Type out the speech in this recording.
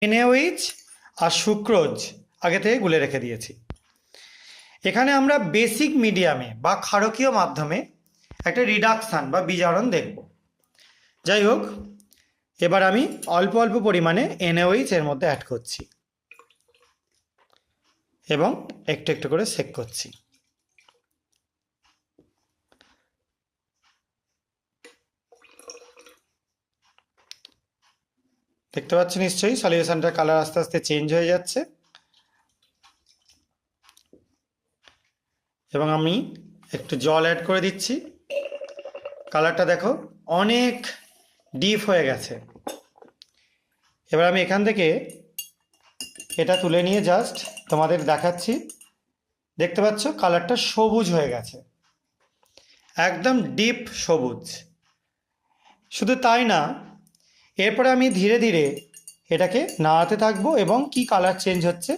NaOH আর sucrose আগে থেকে গুলে রেখে দিয়েছি। এখানে আমরা বেসিক মিডিয়ামে বা ক্ষারকীয় মাধ্যমে একটা রিডাকশান বা বিজারণ দেখব। যাই হোক, এবার আমি অল্প অল্প পরিমাণে NaOH এর মধ্যে অ্যাড করছি এবং একটু একটু করে সেক করছি। দেখতে পাচ্ছি নিশ্চয়ই সলিউশনটার কালার আস্তে আস্তে চেঞ্জ হয়ে যাচ্ছে এবং আমি একটু জল অ্যাড করে দিচ্ছি। কালারটা দেখো অনেক ডিপ হয়ে গেছে। এবার আমি এখান থেকে এটা তুলে নিয়ে জাস্ট তোমাদের দেখাচ্ছি। দেখতে পাচ্ছ কালারটা সবুজ হয়ে গেছে, একদম ডিপ সবুজ। শুধু তাই না, এরপরে আমি ধীরে ধীরে এটাকে নাড়াতে থাকবো এবং কি কালার চেঞ্জ হচ্ছে